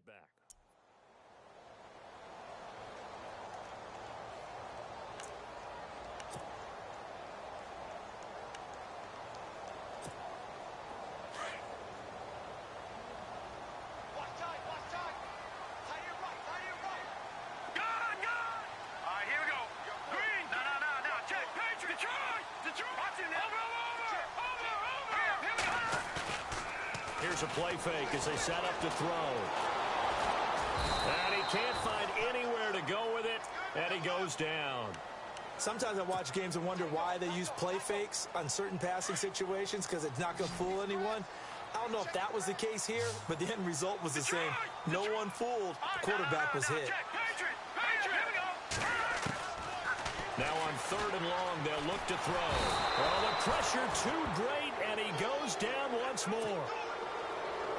right back. Here's a play fake as they set up to throw. And he can't find anywhere to go with it, and he goes down. Sometimes I watch games and wonder why they use play fakes on certain passing situations, because it's not going to fool anyone. I don't know if that was the case here, but the end result was the same. No one fooled. The quarterback was hit. Now on 3rd and long, they'll look to throw. Oh, the pressure too great, and he goes down once more.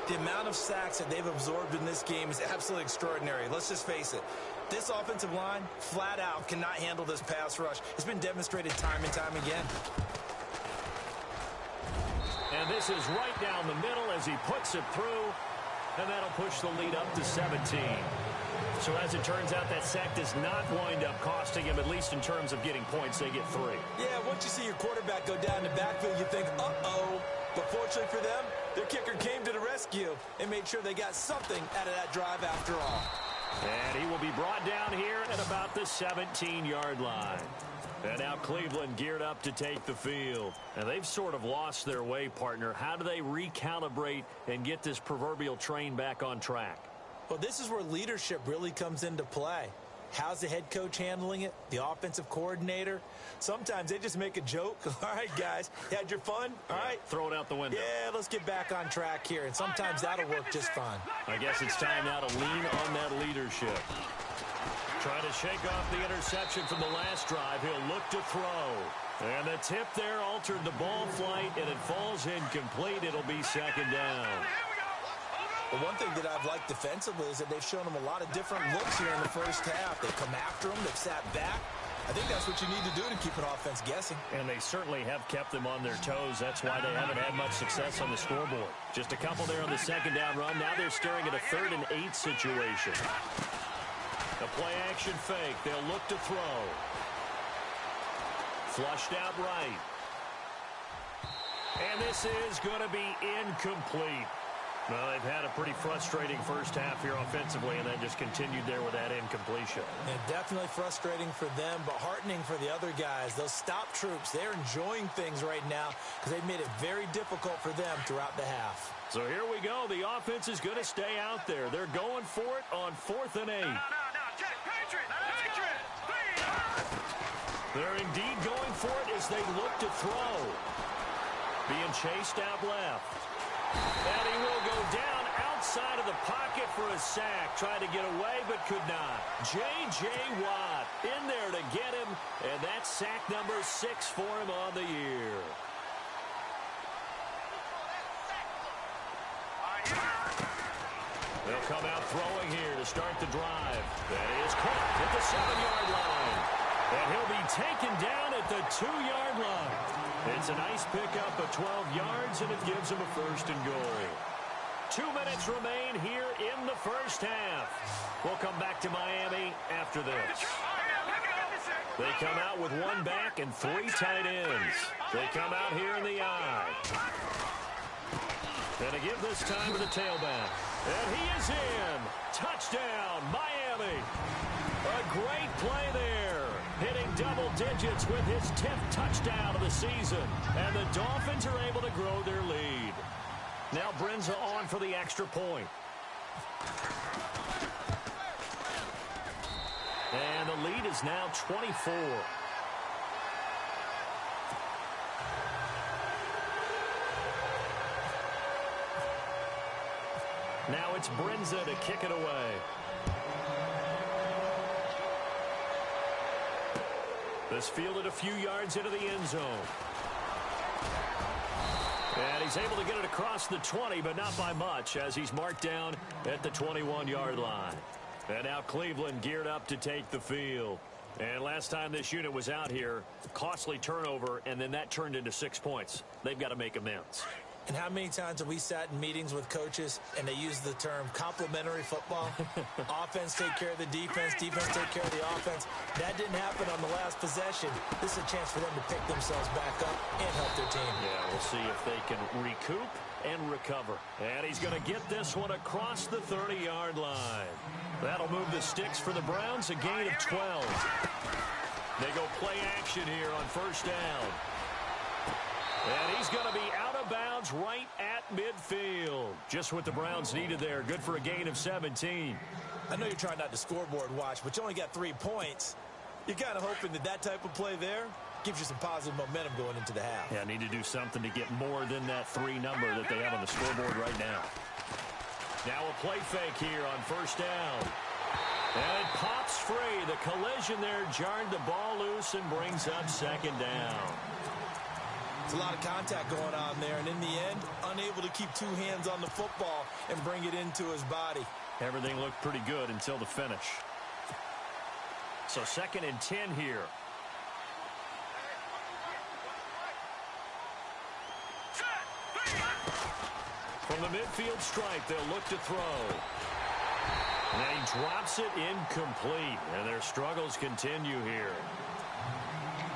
The amount of sacks that they've absorbed in this game is absolutely extraordinary. Let's just face it. This offensive line, flat out, cannot handle this pass rush. It's been demonstrated time and time again. And this is right down the middle as he puts it through, and that'll push the lead up to 17. So as it turns out, that sack does not wind up costing him, at least in terms of getting points. They get 3. Yeah, once you see your quarterback go down the backfield, you think, uh-oh. But fortunately for them, their kicker came to the rescue and made sure they got something out of that drive after all. And he will be brought down here at about the 17-yard line. And now Cleveland geared up to take the field. And they've sort of lost their way, partner. How do they recalibrate and get this proverbial train back on track? Well, this is where leadership really comes into play. How's the head coach handling it? The offensive coordinator? Sometimes they just make a joke. All right, guys, you had your fun? All right. Throw it out the window. Yeah, let's get back on track here. And sometimes that'll work just fine. I guess it's time now to lean on that leadership. Trying to shake off the interception from the last drive. He'll look to throw. And the tip there altered the ball flight, and it falls incomplete. It'll be 2nd down. Well, one thing that I've liked defensively is that they've shown them a lot of different looks here in the first half. They've come after them. They've sat back. I think that's what you need to do to keep an offense guessing. And they certainly have kept them on their toes. That's why they haven't had much success on the scoreboard. Just a couple there on the 2nd down run. Now they're staring at a 3rd and 8 situation. A play-action fake. They'll look to throw. Flushed out right. And this is going to be incomplete. Well, they've had a pretty frustrating first half here offensively, and then just continued there with that incompletion. And definitely frustrating for them, but heartening for the other guys. Those stop troops, they're enjoying things right now because they've made it very difficult for them throughout the half. So here we go. The offense is going to stay out there. They're going for it on 4th and 8. They're indeed going for it as they look to throw. Being chased out left. And he will go down outside of the pocket for a sack. Tried to get away, but could not. J.J. Watt in there to get him, and that's sack number 6 for him on the year. They'll come out throwing here to start the drive. That is caught at the 7-yard line. And he'll be taken down at the 2-yard line. It's a nice pickup of 12 yards, and it gives him a 1st and goal. 2 minutes remain here in the first half. We'll come back to Miami after this. They come out with 1 back and 3 tight ends. They come out here in the I. And to give this time to the tailback. And he is in. Touchdown, Miami. A great play there. Hitting double digits with his 10th touchdown of the season. And the Dolphins are able to grow their lead. Now Brinza on for the extra point. And the lead is now 24. Now it's Brinza to kick it away. This fielded a few yards into the end zone. And he's able to get it across the 20, but not by much, as he's marked down at the 21-yard line. And now Cleveland geared up to take the field. And last time this unit was out here, costly turnover, and then that turned into 6 points. They've got to make amends. And how many times have we sat in meetings with coaches and they use the term complementary football? Offense take care of the defense, defense take care of the offense. That didn't happen on the last possession. This is a chance for them to pick themselves back up and help their team. Yeah, we'll see if they can recoup and recover. And he's going to get this one across the 30-yard line. That'll move the sticks for the Browns, a gain of 12. They go play action here on first down. And he's going to be out of bounds right at midfield. Just what the Browns needed there. Good for a gain of 17. I know you're trying not to scoreboard watch, but you only got 3 points. You're kind of hoping that that type of play there gives you some positive momentum going into the half. Yeah, need to do something to get more than that 3 number that they have on the scoreboard right now. Now a play fake here on first down. And it pops free. The collision there jarred the ball loose and brings up second down. It's a lot of contact going on there, and in the end, unable to keep 2 hands on the football and bring it into his body. Everything looked pretty good until the finish. So 2nd and 10 here. From the midfield stripe, they'll look to throw. And he drops it incomplete, and their struggles continue here.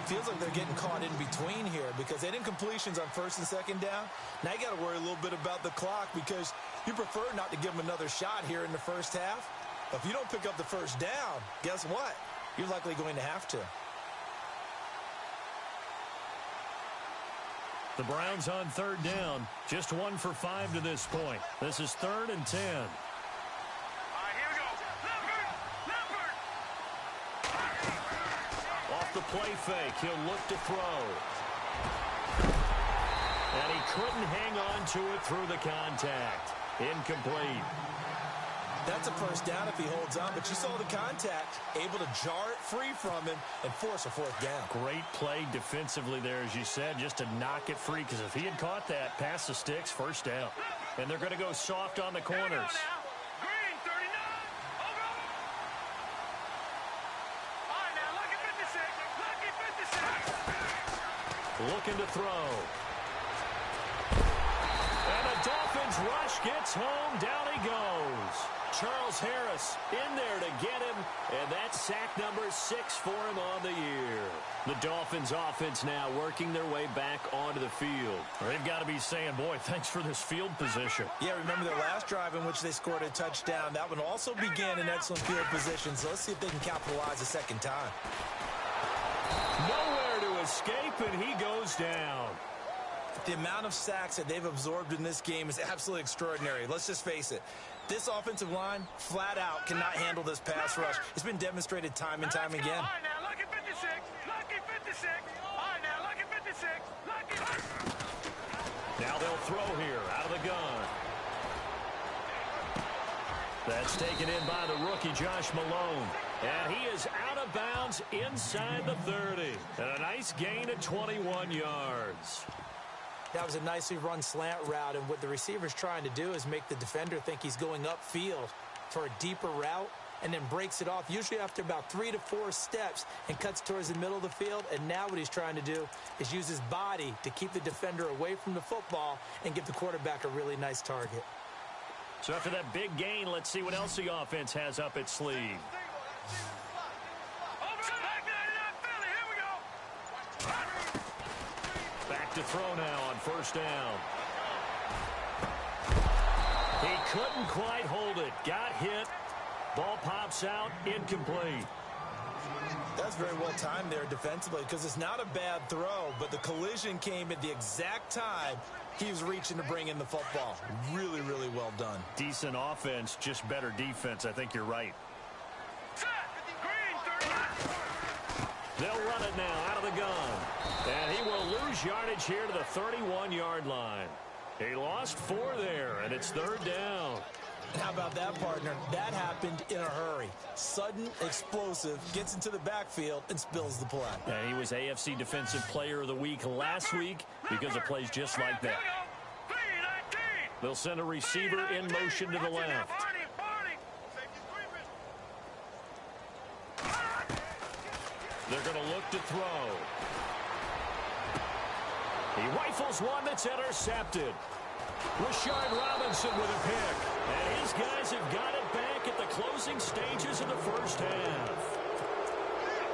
Feels like they're getting caught in between here because they didn't completions on 1st and 2nd down. Now you got to worry a little bit about the clock because you prefer not to give them another shot here in the first half. But if you don't pick up the first down, guess what? You're likely going to have to. The Browns on 3rd down, just 1 for 5 to this point. This is 3rd and 10. The play fake. He'll look to throw. And he couldn't hang on to it through the contact. Incomplete. That's a first down if he holds on, but you saw the contact, able to jar it free from him and force a 4th down. Great play defensively there, as you said, just to knock it free, because if he had caught that, past the sticks, first down. And they're going to go soft on the corners. Looking to throw. And the Dolphins rush gets home. Down he goes. Charles Harris in there to get him. And that's sack number 6 for him on the year. The Dolphins offense now working their way back onto the field. They've got to be saying, boy, thanks for this field position. Yeah, remember their last drive in which they scored a touchdown. That one also began in excellent field position. So let's see if they can capitalize a second time. Nowhere to escape, and he goes down. The amount of sacks that they've absorbed in this game is absolutely extraordinary. Let's just face it. This offensive line, flat out, cannot handle this pass rush. It's been demonstrated time and time again. Now they'll throw here out of the gun. That's taken in by the rookie, Josh Malone. And he is out of bounds inside the 30. And a nice gain of 21 yards. That was a nicely run slant route, and what the receiver's trying to do is make the defender think he's going upfield for a deeper route and then breaks it off, usually after about 3 to 4 steps, and cuts towards the middle of the field. And now what he's trying to do is use his body to keep the defender away from the football and give the quarterback a really nice target. So after that big gain, let's see what else the offense has up its sleeve. Back to throw now on first down. He couldn't quite hold it. Got hit. Ball pops out. Incomplete. That's very well timed there defensively because it's not a bad throw, but the collision came at the exact time he was reaching to bring in the football. Really, really well done. Decent offense, just better defense. I think you're right. They'll run it now out of the gun. And he will lose yardage here to the 31-yard line. He lost 4 there, and it's 3rd down. How about that, partner? That happened in a hurry. Sudden, explosive, gets into the backfield, and spills the play. And he was AFC Defensive Player of the Week last week because of plays just like that. They'll send a receiver in motion to the left. They're going to look to throw. He rifles one that's intercepted. Rashard Robinson with a pick. And his guys have got it back at the closing stages of the first half.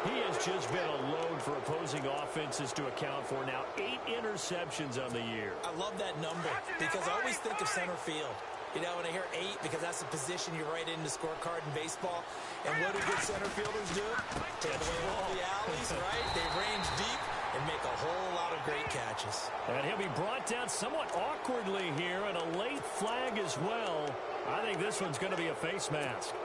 He has just been a load for opposing offenses to account for now. 8 interceptions on the year. I love that number because I always think of center field. You know, when I hear 8, because that's the position you write in the scorecard in baseball. And what do good center fielders do? Take away all the alleys, right? They range deep and make a whole lot of great catches. And he'll be brought down somewhat awkwardly here, and a late flag as well. I think this one's going to be a face mask.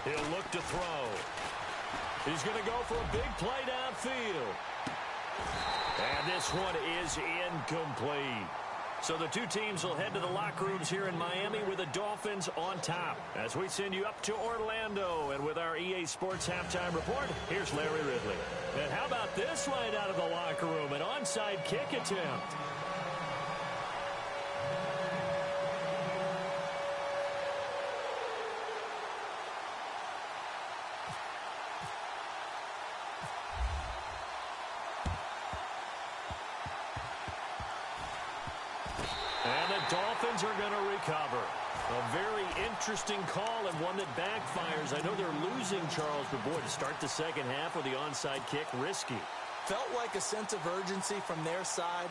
He'll look to throw. He's going to go for a big play downfield. And this one is incomplete. So the two teams will head to the locker rooms here in Miami with the Dolphins on top. As we send you up to Orlando, and with our EA Sports Halftime Report, here's Larry Ridley. And how about this right out of the locker room? An onside kick attempt. And the Dolphins are going to recover. A very interesting call and one that backfires. I know they're losing Charles, but boy, to start the second half with the onside kick, risky. Felt like a sense of urgency from their side,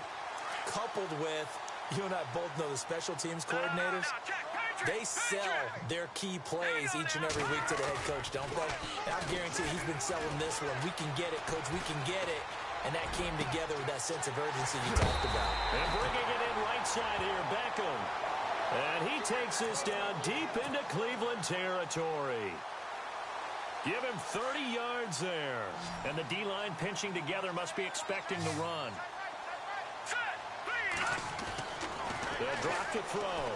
coupled with, you and I both know the special teams coordinators. They sell their key plays each and every week to the head coach, don't they? And I guarantee he's been selling this one. We can get it, coach, we can get it. And that came together with that sense of urgency you talked about. And bringing it in right side here, Beckham. And he takes this down deep into Cleveland territory. Give him 30 yards there. And the D-line pinching together, must be expecting the run. They'll drop to throw.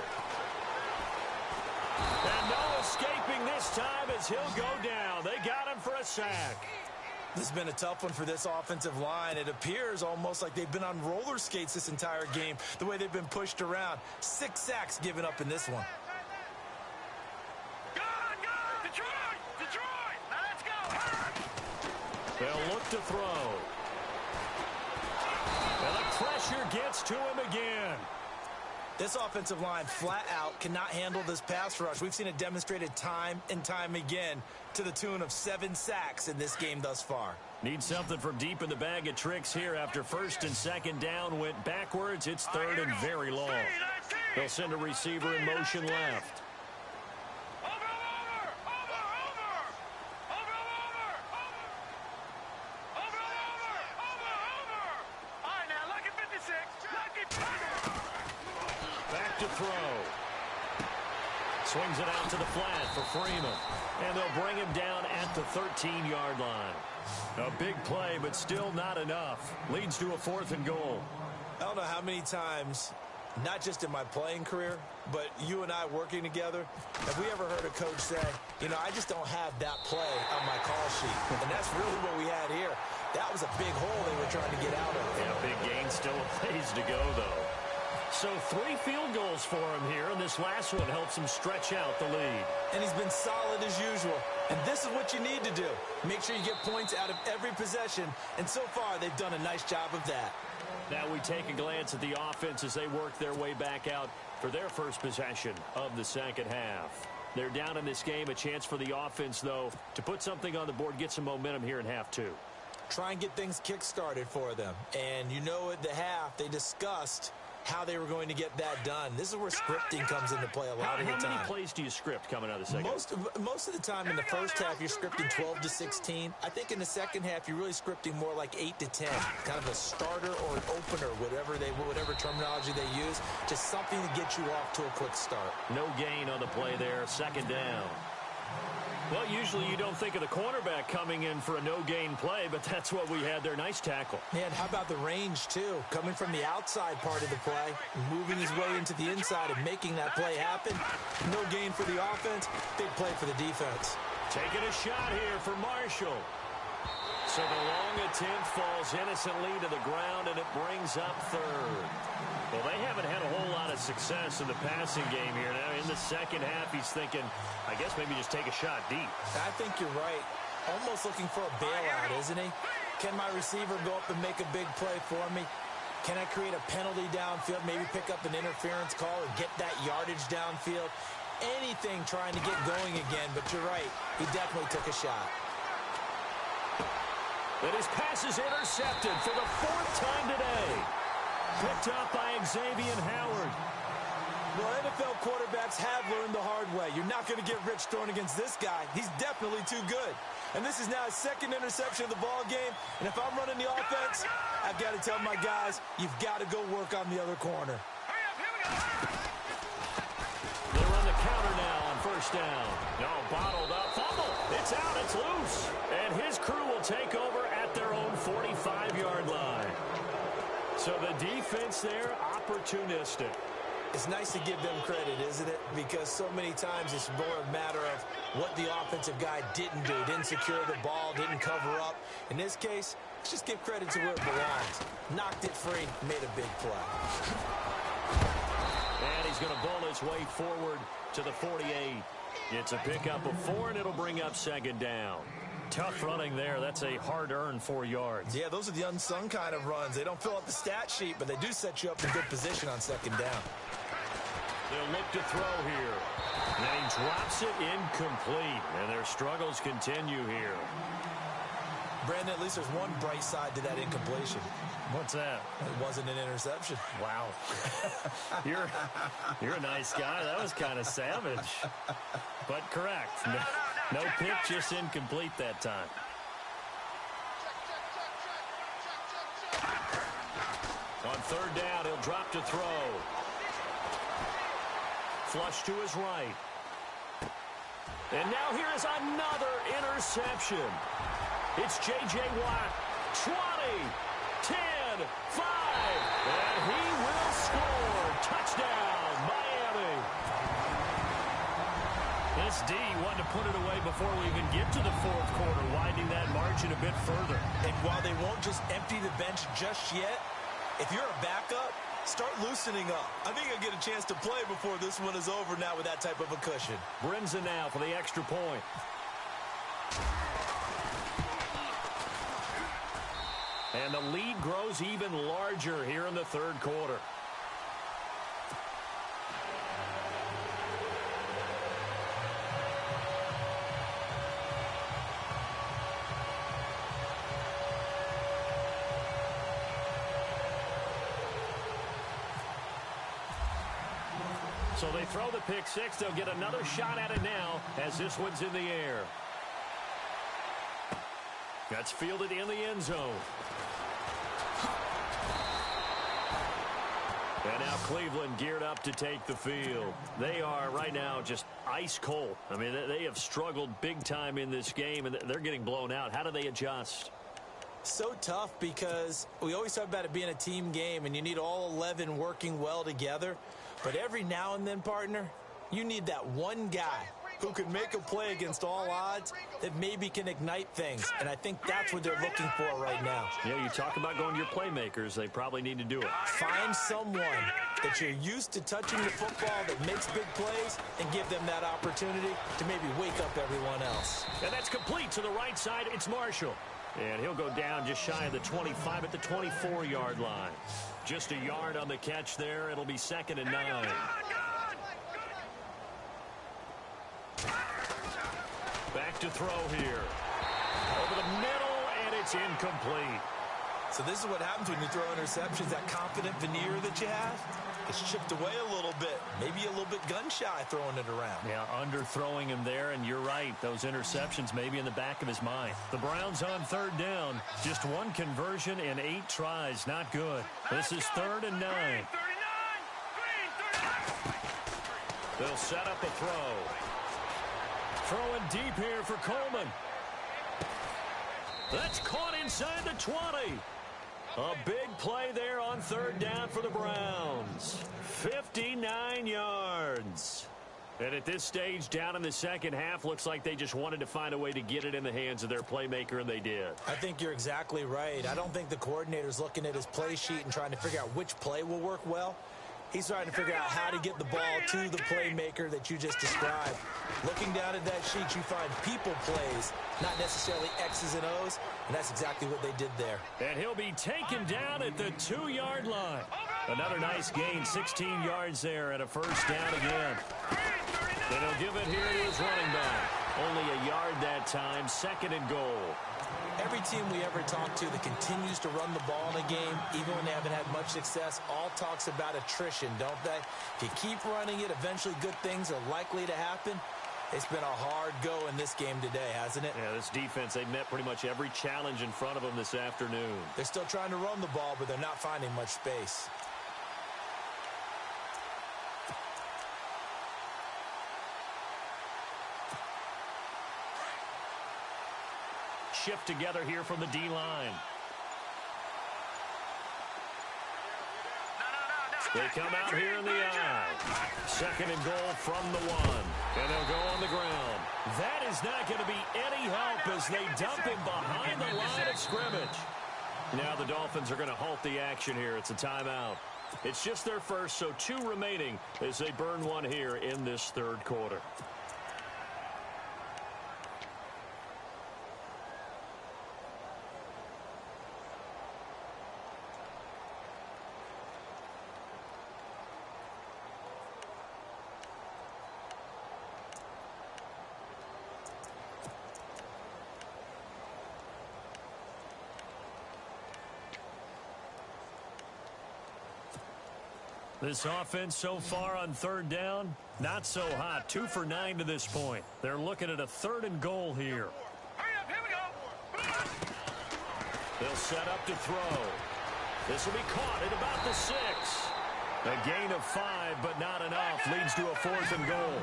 And no escaping this time as he'll go down. They got him for a sack. This has been a tough one for this offensive line. It appears almost like they've been on roller skates this entire game, the way they've been pushed around. 6 sacks given up in this one. Go, Detroit! Now let's go! They'll look to throw. And the pressure gets to him again. This offensive line flat out cannot handle this pass rush. We've seen it demonstrated time and time again to the tune of 7 sacks in this game thus far. Need something from deep in the bag of tricks here after first and second down went backwards. It's third and very long. They'll send a receiver in motion left. Back to throw. Swings it out to the flat for Freeman. And they'll bring him down at the 13-yard line. A big play, but still not enough. Leads to a 4th and goal. I don't know how many times, not just in my playing career, but you and I working together, have we ever heard a coach say, you know, I just don't have that play on my call sheet. And that's really what we had here. That was a big hole they were trying to get out of. Yeah, big gain, still a ways to go, though. So 3 field goals for him here, and this last one helps him stretch out the lead. And he's been solid as usual. And this is what you need to do. Make sure you get points out of every possession. And so far, they've done a nice job of that. Now we take a glance at the offense as they work their way back out for their first possession of the second half. They're down in this game. A chance for the offense, though, to put something on the board, get some momentum here in half 2. Try and get things kick-started for them. And you know at the half, they discussed how they were going to get that done. This is where scripting comes into play a lot of the time. How many plays do you script coming out of the second? Most of the time in the first half, you're scripting 12 to 16. I think in the second half, you're really scripting more like 8 to 10. Kind of a starter or an opener, whatever terminology they use. Just something to get you off to a quick start. No gain on the play there. Second down. Well, usually you don't think of the cornerback coming in for a no-gain play, but that's what we had there. Nice tackle. And how about the range, too? Coming from the outside part of the play, moving his way into the inside and making that play happen. No gain for the offense, big play for the defense. Taking a shot here for Marshall. So the long attempt falls innocently to the ground, and it brings up third. Well, they haven't had a whole lot of success in the passing game here. Now, in the second half, he's thinking, I guess maybe just take a shot deep. I think you're right. Almost looking for a bailout, isn't he? Can my receiver go up and make a big play for me? Can I create a penalty downfield, maybe pick up an interference call or get that yardage downfield? Anything trying to get going again, but you're right. He definitely took a shot. And his pass is intercepted for the fourth time today. Picked up by Xavier Howard. Well, NFL quarterbacks have learned the hard way. You're not going to get rich throwing against this guy. He's definitely too good. And this is now his second interception of the ball game. And if I'm running the offense, I've got to tell my guys, you've got to go work on the other corner. They run the counter now on first down. No, bottled up. Fumble. It's out. It's loose. And his crew will take over at their own 45-yard line. So the defense there, opportunistic. It's nice to give them credit, isn't it? Because so many times it's more a matter of what the offensive guy didn't do. Didn't secure the ball, didn't cover up. In this case, let's just give credit to where it belongs. Knocked it free, made a big play. And he's going to bull his way forward to the 48. It's a pickup of 4, and it'll bring up second down. Tough running there. That's a hard-earned 4 yards. Yeah, those are the unsung kind of runs. They don't fill up the stat sheet, but they do set you up in good position on second down. They'll look to throw here. And then he drops it incomplete. And their struggles continue here. Brandon, at least there's one bright side to that incompletion. What's that? It wasn't an interception. Wow. You're a nice guy. That was kind of savage. But correct. No pick, just incomplete that time. On third down, he'll drop to throw. Flush to his right. And now here is another interception. It's J.J. Watt. 20, 10, 5. And he will score. Touchdown, Miami. This D wanted to put it away before we even get to the fourth quarter, widening that margin a bit further. And while they won't just empty the bench just yet, if you're a backup, start loosening up. I think you'll get a chance to play before this one is over now with that type of a cushion. Brinza now for the extra point. And the lead grows even larger here in the third quarter. So they throw the pick six. They'll get another shot at it now as this one's in the air. That's fielded in the end zone. And now Cleveland geared up to take the field. They are right now just ice cold. I mean, they have struggled big time in this game, and they're getting blown out. How do they adjust? So tough because we always talk about it being a team game, and you need all 11 working well together. But every now and then, partner, you need that one guy who can make a play against all odds that maybe can ignite things. And I think that's what they're looking for right now. Yeah, you talk about going to your playmakers. They probably need to do it. Find someone that you're used to touching the football that makes big plays and give them that opportunity to maybe wake up everyone else. And that's complete to the right side. It's Marshall. And he'll go down just shy of the 25 at the 24-yard line. Just a yard on the catch there. It'll be 2nd and 9. Back to throw here. Over the middle, and it's incomplete. So this is what happens when you throw interceptions. That confident veneer that you have, it's chipped away a little bit. Maybe a little bit gun-shy throwing it around. Yeah, underthrowing him there, and you're right. Those interceptions maybe in the back of his mind. The Browns on third down. Just one conversion in 8 tries. Not good. This is 3rd and 9. They'll set up a throw. Throwing deep here for Coleman. That's caught inside the 20. A big play there on third down for the Browns. 59 yards. And at this stage, down in the second half, looks like they just wanted to find a way to get it in the hands of their playmaker, and they did. I think you're exactly right. I don't think the coordinator's looking at his play sheet and trying to figure out which play will work well. He's trying to figure out how to get the ball to the playmaker that you just described. Looking down at that sheet, you find people plays, not necessarily X's and O's, and that's exactly what they did there. And he'll be taken down at the 2-yard line. Another nice gain, 16 yards there, and a first down again. And he'll give it here to his running back. Only a yard that time, 2nd and goal. Every team we ever talk to that continues to run the ball in a game, even when they haven't had much success, all talks about attrition, don't they? If you keep running it, eventually good things are likely to happen. It's been a hard go in this game today, hasn't it? Yeah, this defense, they've met pretty much every challenge in front of them this afternoon. They're still trying to run the ball, but they're not finding much space. Shift together here from the D-line. They come out here in the I. 2nd and goal from the 1. And they'll go on the ground. That is not going to be any help as they dump him behind the line of scrimmage. Now the Dolphins are going to halt the action here. It's a timeout. It's just their first, so 2 remaining as they burn one here in this 3rd quarter. This offense so far on 3rd down, not so hot. 2 for 9 to this point. They're looking at a 3rd and goal here. Hurry up, here we go. They'll set up to throw. This will be caught at about the 6. A gain of 5, but not enough. Leads to a 4th and goal.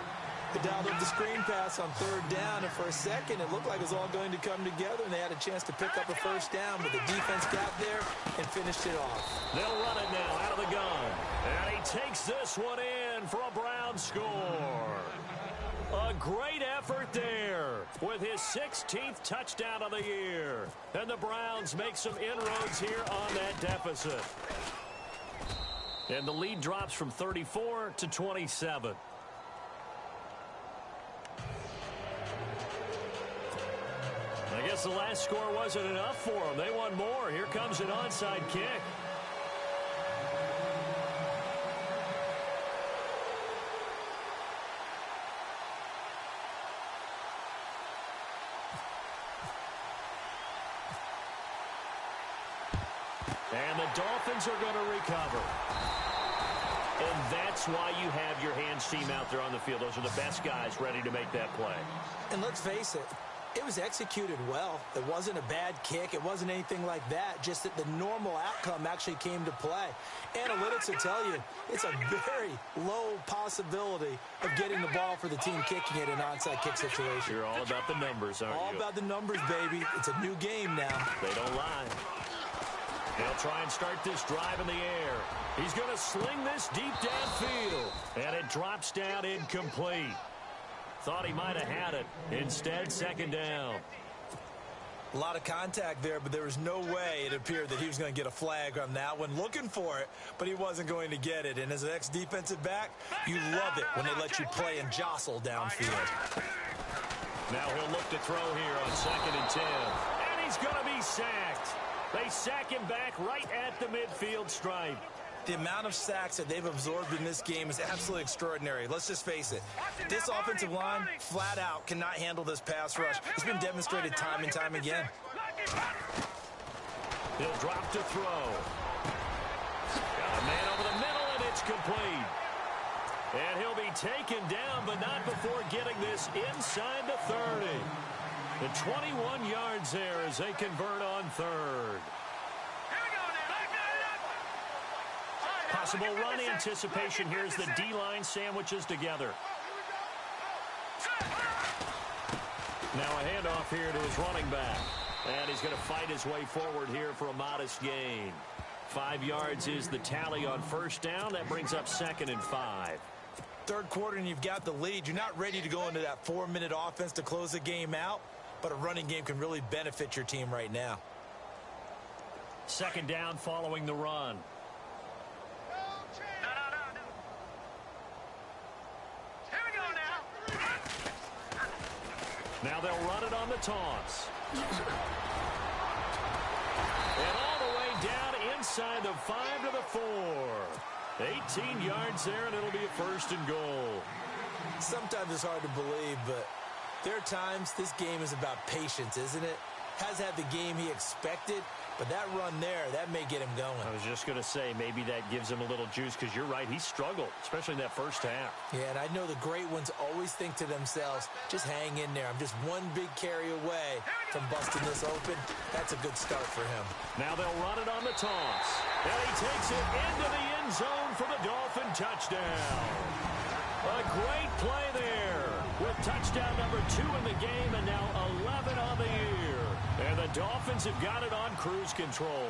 They dialed up the screen pass on 3rd down, and for a second it looked like it was all going to come together, and they had a chance to pick up a first down, but the defense got there and finished it off. They'll run it now out of the gun. And he takes this one in for a Brown score. A great effort there with his 16th touchdown of the year. And the Browns make some inroads here on that deficit. And the lead drops from 34 to 27. I guess the last score wasn't enough for them. They want more. Here comes an onside kick. And the Dolphins are going to recover. And that's why you have your hands team out there on the field. Those are the best guys ready to make that play. And let's face it, it was executed well. It wasn't a bad kick. It wasn't anything like that. Just that the normal outcome actually came to play. Analytics will tell you it's a very low possibility of getting the ball for the team kicking it in an onside kick situation. You're all about the numbers, aren't you? All about the numbers, baby. It's a new game now. They don't lie. He'll try and start this drive in the air. He's going to sling this deep downfield. And it drops down incomplete. Thought he might have had it. Instead, 2nd down. A lot of contact there, but there was no way it appeared that he was going to get a flag on that one. Looking for it, but he wasn't going to get it. And as an ex-defensive back, you love it when they let you play and jostle downfield. Now he'll look to throw here on 2nd and 10. And he's going to be sacked. They sack him back right at the midfield stripe. The amount of sacks that they've absorbed in this game is absolutely extraordinary. Let's just face it. This offensive line, flat out, cannot handle this pass rush. It's been demonstrated time and time again. He'll drop to throw. Got a man over the middle, and it's complete. And he'll be taken down, but not before getting this inside the 30. The 21 yards there as they convert on 3rd. Possible run anticipation here as the D-line sandwiches together. Now a handoff here to his running back. And he's going to fight his way forward here for a modest gain. 5 yards is the tally on 1st down. That brings up 2nd and 5. Third quarter and you've got the lead. You're not ready to go into that 4-minute offense to close the game out, but a running game can really benefit your team right now. Second down following the run. Here we go now. Now they'll run it on the toss. And all the way down inside the 5 to the 4. 18 yards there, and it'll be a first and goal. Sometimes it's hard to believe, but there are times this game is about patience, isn't it? Has had the game he expected, but that run there, that may get him going. I was just going to say, maybe that gives him a little juice, because you're right, he struggled, especially in that first half. Yeah, and I know the great ones always think to themselves, just hang in there. I'm just one big carry away from busting this open. That's a good start for him. Now they'll run it on the toss. And he takes it into the end zone for the Dolphin touchdown. A great play there with touchdown number 2 in the game and now 11 on the year. And the Dolphins have got it on cruise control.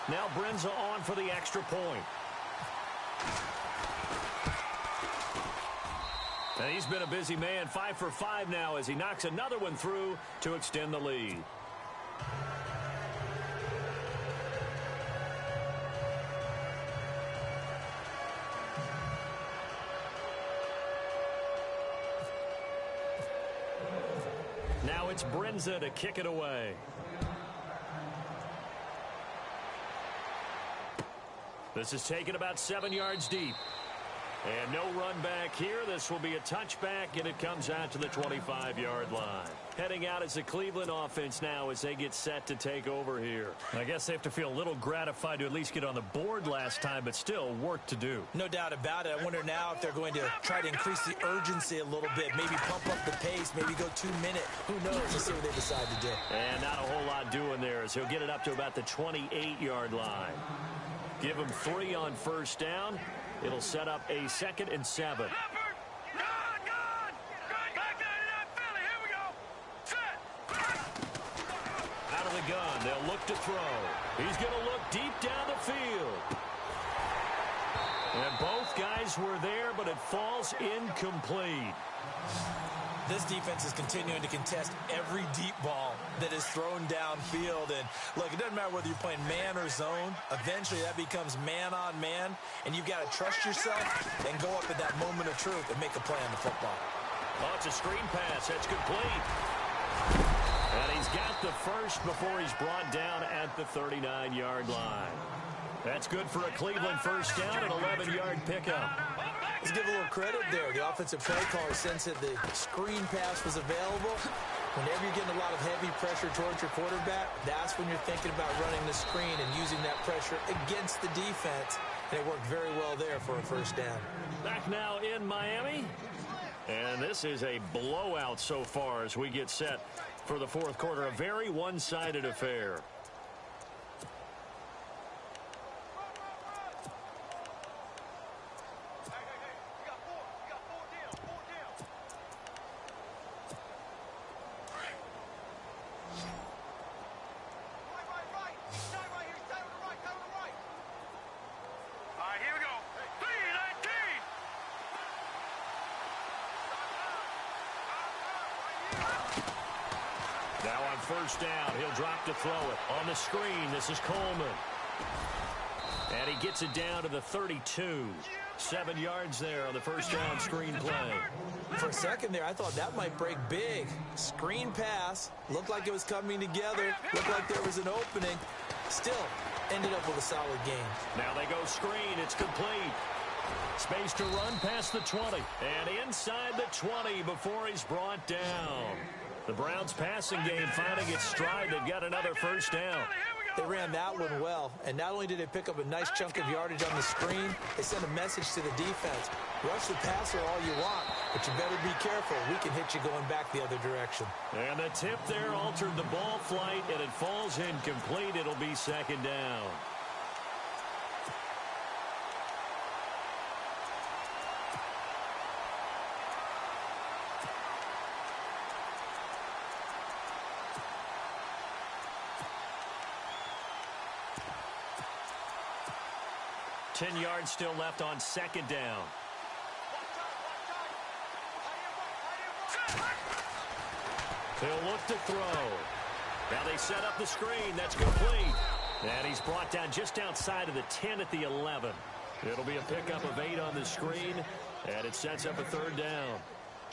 Now Brenza on for the extra point. And he's been a busy man, 5 for 5 now as he knocks another one through to extend the lead. Now it's Brenza to kick it away. This is taken about 7 yards deep. And no run back here. This will be a touchback, and it comes out to the 25-yard line. Heading out as the Cleveland offense now as they get set to take over here. I guess they have to feel a little gratified to at least get on the board last time, but still work to do. No doubt about it. I wonder now if they're going to try to increase the urgency a little bit, maybe pump up the pace, maybe go 2-minute. Who knows? Let's see what they decide to do. And not a whole lot doing there as he'll get it up to about the 28-yard line. Give him 3 on first down. It'll set up a 2nd and 7. Leopard, gone. Back 99 Philly, here we go. Set. Out of the gun, they'll look to throw. He's going to look deep down the field. And both guys were there, but it falls incomplete. This defense is continuing to contest every deep ball that is thrown downfield. And, look, it doesn't matter whether you're playing man or zone. Eventually, that becomes man-on-man, and you've got to trust yourself and go up at that moment of truth and make a play on the football. Oh, it's a screen pass. That's complete. And he's got the first before he's brought down at the 39-yard line. That's good for a Cleveland first down, an 11-yard pickup. Let's give a little credit there. The offensive play caller, since the screen pass was available, whenever you're getting a lot of heavy pressure towards your quarterback, that's when you're thinking about running the screen and using that pressure against the defense. And it worked very well there for a first down. Back now in Miami. And this is a blowout so far as we get set for the fourth quarter. A very one-sided affair. Now on first down, he'll drop to throw it. On the screen, this is Coleman. And he gets it down to the 32. 7 yards there on the first down screen play. For a second there, I thought that might break big. Screen pass. Looked like it was coming together. Looked like there was an opening. Still ended up with a solid game. Now they go screen. It's complete. Space to run past the 20. And inside the 20 before he's brought down. The Browns passing game finding its stride. They've got another first down. They ran that one well, and not only did they pick up a nice chunk of yardage on the screen, they sent a message to the defense. Rush the passer all you want, but you better be careful. We can hit you going back the other direction. And the tip there altered the ball flight, and it falls incomplete. It'll be second down. $10 yards still left on second down. He'll look to throw. Now they set up the screen. That's complete. And he's brought down just outside of the 10 at the 11. It'll be a pickup of 8 on the screen, and it sets up a third down.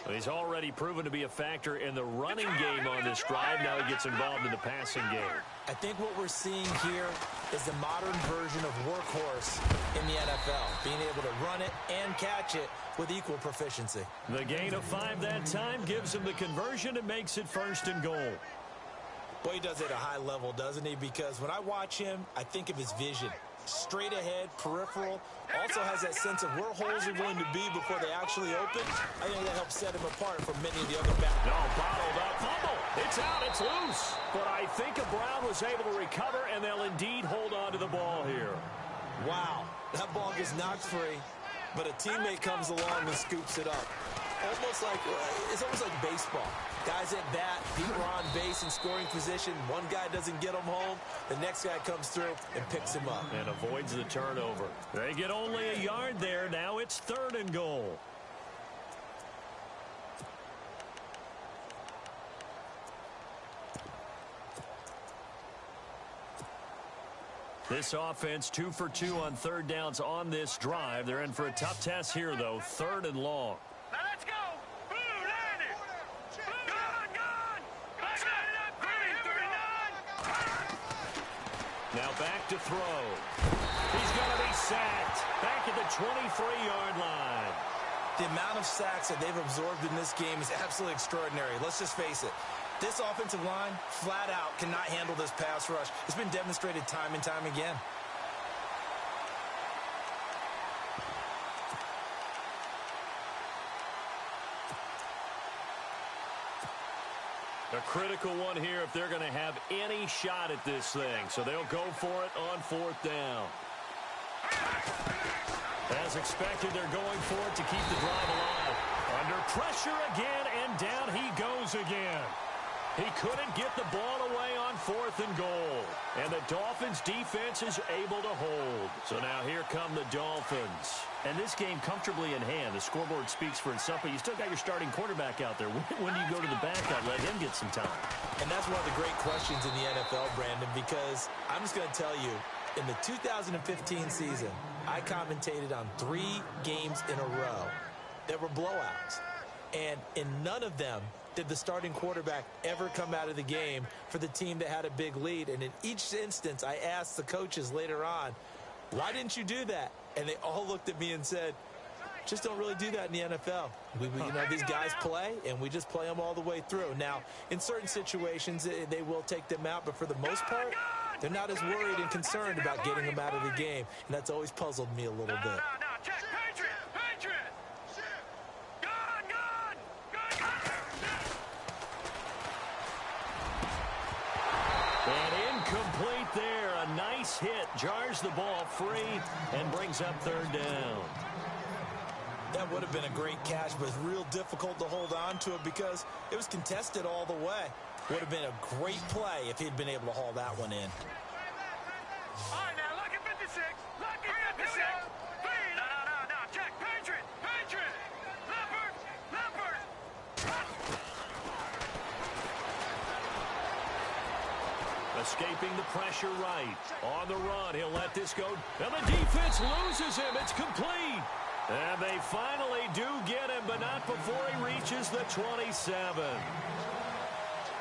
He's already proven to be a factor in the running game on this drive. Now he gets involved in the passing game. I think what we're seeing here is the modern version of workhorse in the NFL, being able to run it and catch it with equal proficiency. The gain of 5 that time gives him the conversion and makes it 1st and goal. Boy, he does it at a high level, doesn't he? Because when I watch him, I think of his vision. Straight ahead, peripheral, also has that sense of where holes are going to be before they actually open. I think that helps set him apart from many of the other backs. No, bottled up, fumble. It's out, it's loose. But I think Brown was able to recover, and they'll indeed hold on to the ball here. Wow, that ball gets knocked free, but a teammate comes along and scoops it up. It's almost like baseball. Guys at bat, people are on base in scoring position. One guy doesn't get him home. The next guy comes through and picks him up. And avoids the turnover. They get only a yard there. Now it's 3rd and goal. This offense 2 for 2 on 3rd downs on this drive. They're in for a tough test here, though. 3rd and long. Now let's go. Blue, land it. Gone. Back line it up. Here we go. Now back to throw. He's going to be sacked. Back at the 23-yard line. The amount of sacks that they've absorbed in this game is absolutely extraordinary. Let's just face it. This offensive line, flat out, cannot handle this pass rush. It's been demonstrated time and time again. A critical one here if they're going to have any shot at this thing. So they'll go for it on 4th down. As expected, they're going for it to keep the drive alive. Under pressure again, and down he goes again. He couldn't get the ball away on 4th and goal. And the Dolphins' defense is able to hold. So now here come the Dolphins. And this game comfortably in hand. The scoreboard speaks for itself, but you still got your starting quarterback out there. When do you go to the backup? Let him get some time. And that's one of the great questions in the NFL, Brandon, because I'm just going to tell you, in the 2015 season, I commentated on 3 games in a row. There were blowouts. And in none of them did the starting quarterback ever come out of the game for the team that had a big lead. And in each instance, I asked the coaches later on, why didn't you do that? And they all looked at me and said, just don't really do that in the NFL. These guys play, and we just play them all the way through. Now, in certain situations, they will take them out, but for the most part, they're not as worried and concerned about getting them out of the game. And that's always puzzled me a little bit. No. Check. Patriot. Gone. And incomplete there. A nice hit. Jars the ball free and brings up 3rd down. That would have been a great catch, but it's real difficult to hold on to it because it was contested all the way. Would have been a great play if he'd been able to haul that one in. All right, now, lucky 56. Lucky 56. No. Check. Patriot. Leopard. Escaping the pressure right. On the run, he'll let this go. And the defense loses him. It's complete. And they finally do get him, but not before he reaches the 27.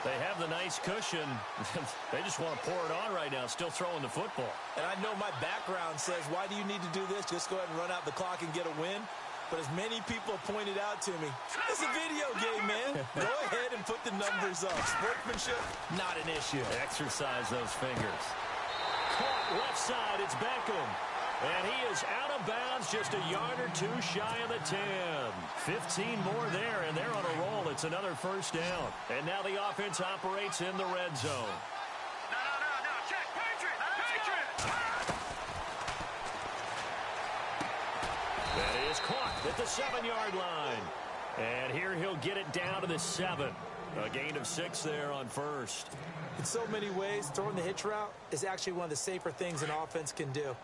They have the nice cushion. They just want to pour it on right now, still throwing the football. And I know my background says, why do you need to do this? Just go ahead and run out the clock and get a win. But as many people have pointed out to me, it's a video game, man. Go ahead and put the numbers up. Sportsmanship, not an issue. Exercise those fingers. Caught left side, it's Beckham. And he is out of bounds, just a yard or 2 shy of the 10. 15 more there, and they're on a roll. It's another 1st down. And now the offense operates in the red zone. No. Check. Patriot. That is caught at the 7-yard line. And here he'll get it down to the 7. A gain of 6 there on 1st. In so many ways, throwing the hitch route is actually one of the safer things an offense can do.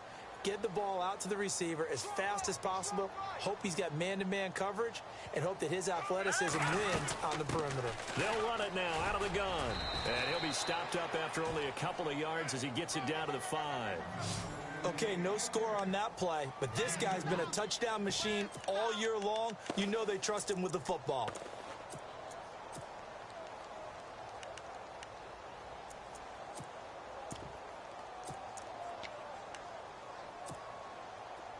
Get the ball out to the receiver as fast as possible. Hope he's got man-to-man coverage, and hope that his athleticism wins on the perimeter. They'll run it now out of the gun. And he'll be stopped up after only a couple of yards as he gets it down to the 5. Okay, no score on that play, but this guy's been a touchdown machine all year long. You know they trust him with the football.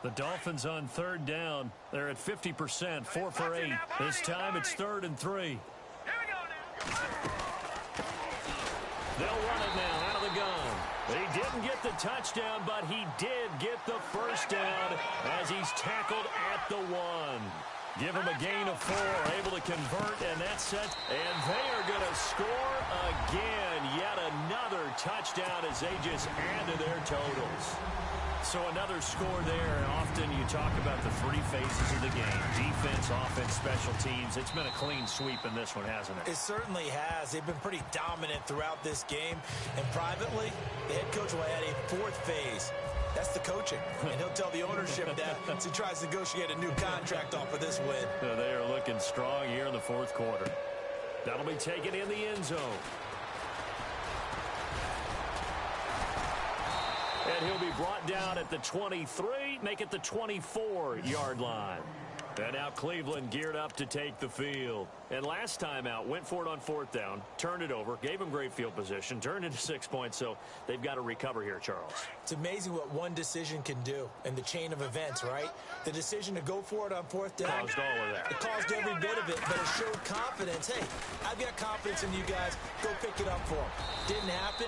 The Dolphins on 3rd down. They're at 50%, 4 for 8. This time it's 3rd and 3. Here we go now. They'll run it now out of the gun. He didn't get the touchdown, but he did get the first down as he's tackled at the 1. Give him a gain of 4, able to convert, and that's set. And they are going to score again. Yet another touchdown as they just add to their totals. So another score there, and often you talk about the 3 phases of the game. Defense, offense, special teams. It's been a clean sweep in this one, hasn't it? It certainly has. They've been pretty dominant throughout this game. And privately, the head coach will add a 4th phase. That's the coaching. And he'll tell the ownership that as he tries to negotiate a new contract off of this win. They are looking strong here in the 4th quarter. That'll be taken in the end zone. And he'll be brought down at the 23, make it the 24-yard line. And now Cleveland geared up to take the field. And last time out, went for it on 4th down, turned it over, gave them great field position, turned into 6 points, so they've got to recover here, Charles. It's amazing what one decision can do in the chain of events, right? The decision to go for it on 4th down. Caused all of that. It caused every bit of it, but it showed confidence. Hey, I've got confidence in you guys. Go pick it up for them. Didn't happen.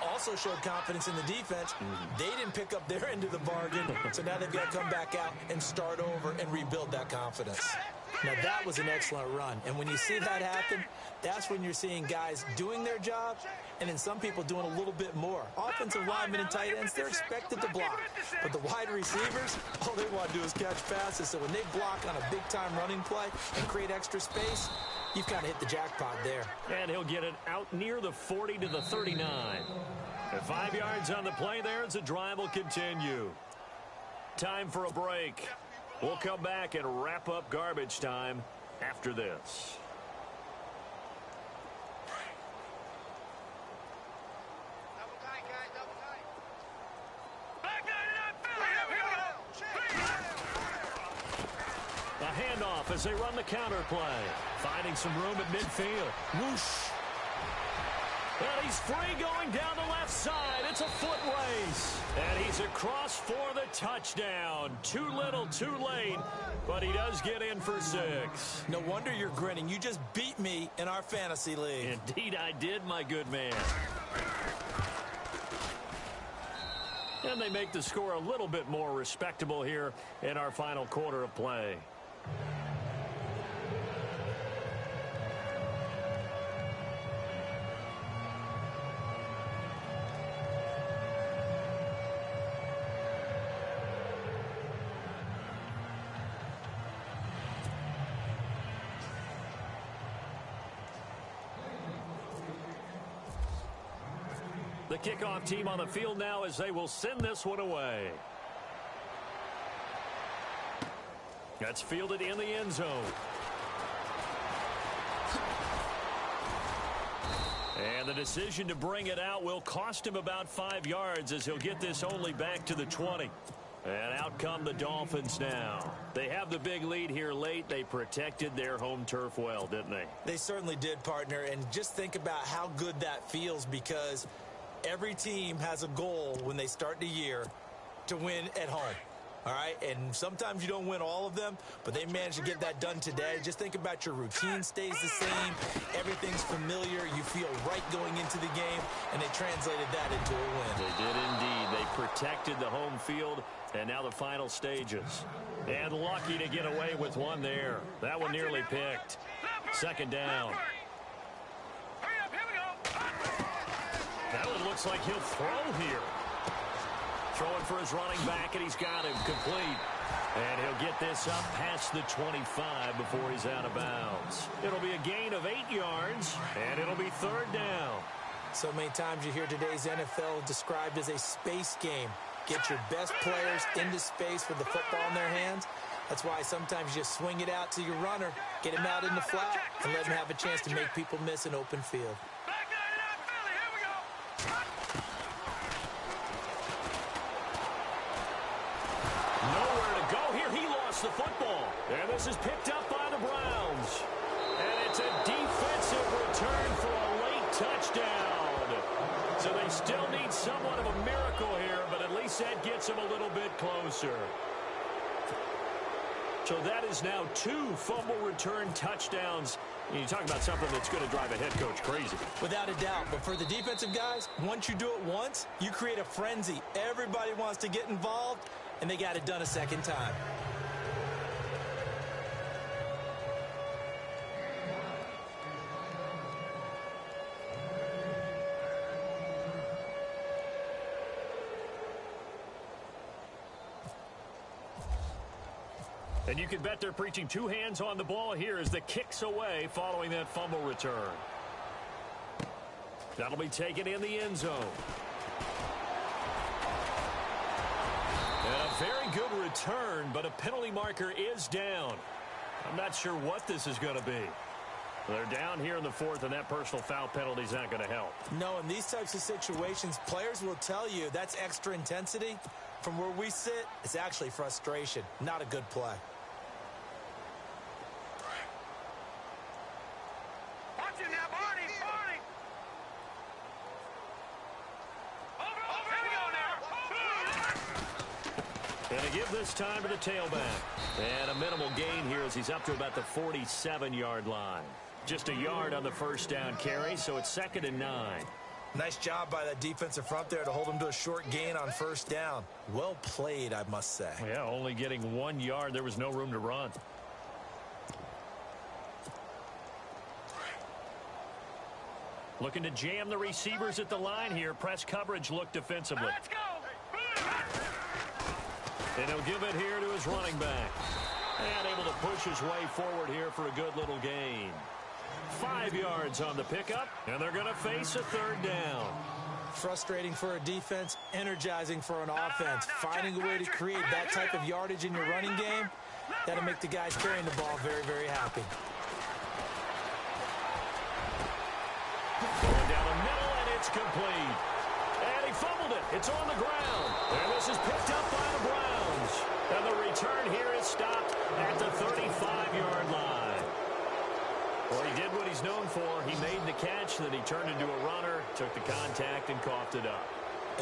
Also showed confidence in the defense. They didn't pick up their end of the bargain, so now they've got to come back out and start over and rebuild that confidence. Now, that was an excellent run, and when you see that happen, that's when you're seeing guys doing their job and then some people doing a little bit more. Offensive linemen and tight ends, they're expected to block, but the wide receivers, all they want to do is catch passes, so when they block on a big-time running play and create extra space, you've kind of hit the jackpot there. And he'll get it out near the 40 to the 39. And 5 yards on the play there as the drive will continue. Time for a break. We'll come back and wrap up garbage time after this. Double tight, guys, double tight. Back there, A handoff as they run the counter play. Finding some room at midfield. Whoosh. And he's free going down the left side. It's a foot race. And he's across for the touchdown. Too little, too late. But he does get in for 6. No wonder you're grinning. You just beat me in our fantasy league. Indeed I did, my good man. And they make the score a little bit more respectable here in our final quarter of play. The kickoff team on the field now as they will send this one away. That's fielded in the end zone. And the decision to bring it out will cost him about 5 yards as he'll get this only back to the 20. And out come the Dolphins now. They have the big lead here late. They protected their home turf well, didn't they? They certainly did, partner. And just think about how good that feels, because every team has a goal when they start the year to win at home. All right, and sometimes you don't win all of them, but they managed to get that done today. Just think about your routine stays the same. Everything's familiar. You feel right going into the game, and they translated that into a win. They did indeed. They protected the home field, and now the final stages. And lucky to get away with one there. That one nearly picked. Second down. Hurry up, here we go. That one looks like he'll throw here. Throwing for his running back, and he's got him complete. And he'll get this up past the 25 before he's out of bounds. It'll be a gain of 8 yards, and it'll be third down. So many times you hear today's NFL described as a space game. Get your best players into space with the football in their hands. That's why sometimes you just swing it out to your runner, get him out in the flat, and let him have a chance to make people miss an open field. Nowhere to go here. He lost the football. And this is picked up by the Browns. And it's a defensive return for a late touchdown. So they still need somewhat of a miracle here, but at least that gets them a little bit closer. So that is now 2 fumble return touchdowns. You talk about something that's going to drive a head coach crazy. Without a doubt. But for the defensive guys, once you do it once, you create a frenzy. Everybody wants to get involved, and they got it done a second time. And you can bet they're preaching 2 hands on the ball here as the kick's away following that fumble return. That'll be taken in the end zone. And a very good return, but a penalty marker is down. I'm not sure what this is going to be. They're down here in the 4th, and that personal foul penalty is not going to help. No, in these types of situations, players will tell you that's extra intensity. From where we sit, it's actually frustration, not a good play. And to give this time to the tailback. And a minimal gain here as he's up to about the 47-yard line. Just a yard on the first down carry, so it's 2nd and 9. Nice job by that defensive front there to hold him to a short gain on first down. Well played, I must say. Yeah, only getting 1 yard. There was no room to run. Looking to jam the receivers at the line here. Press coverage look defensively. Let's go. And he'll give it here to his running back. And able to push his way forward here for a good little gain. 5 yards on the pickup, and they're going to face a 3rd down. Frustrating for a defense, energizing for an offense. Finding a way to create that type of yardage in your running game, that'll make the guys carrying the ball very, very happy. Going down the middle, and it's complete. And he fumbled it. It's on the ground. And this is picked up by the Browns. And the return here is stopped at the 35-yard line. Well, he did what he's known for. He made the catch, then he turned into a runner, took the contact, and coughed it up.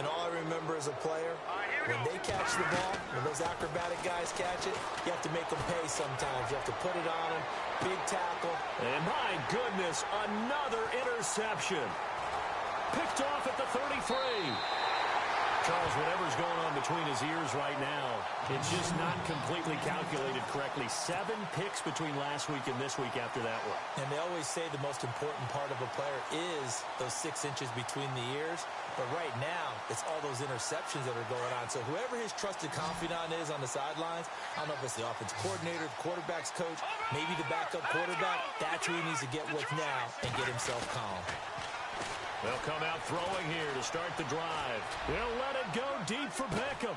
And all I remember as a player, when they catch the ball, when those acrobatic guys catch it, you have to make them pay sometimes. You have to put it on them. Big tackle. And my goodness, another interception. Picked off at the 33. Charles, whatever's going on between his ears right now, it's just not completely calculated correctly. 7 picks between last week and this week after that one. And they always say the most important part of a player is those 6 inches between the ears. But right now, it's all those interceptions that are going on. So whoever his trusted confidant is on the sidelines, I don't know if it's the offense coordinator, the quarterback's coach, maybe the backup quarterback, that's who he needs to get with now and get himself calm. They'll come out throwing here to start the drive. They'll let it go deep for Beckham.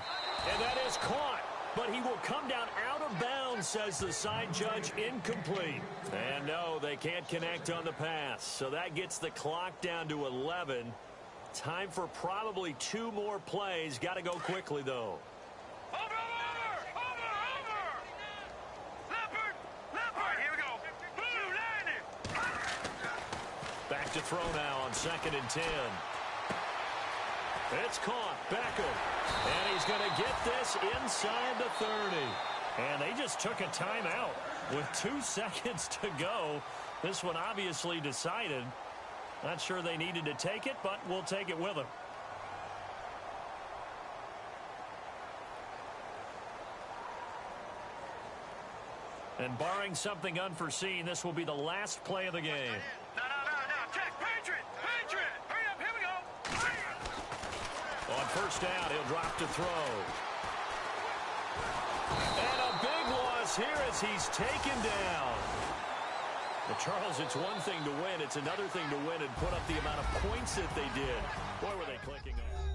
And that is caught. But he will come down out of bounds, says the side judge, incomplete. And no, they can't connect on the pass. So that gets the clock down to 11. Time for probably 2 more plays. Got to go quickly, though. Back to throw now on 2nd and 10. It's caught. Beckham. And he's going to get this inside the 30. And they just took a timeout with 2 seconds to go. This one obviously decided. Not sure they needed to take it, but we'll take it with them. And barring something unforeseen, this will be the last play of the game. No. Check. Patriot. Hurry up. Here we go. On first down, he'll drop to throw. And a big loss here as he's taken down. Well, Charles, it's one thing to win. It's another thing to win and put up the amount of points that they did. Boy, were they clicking on.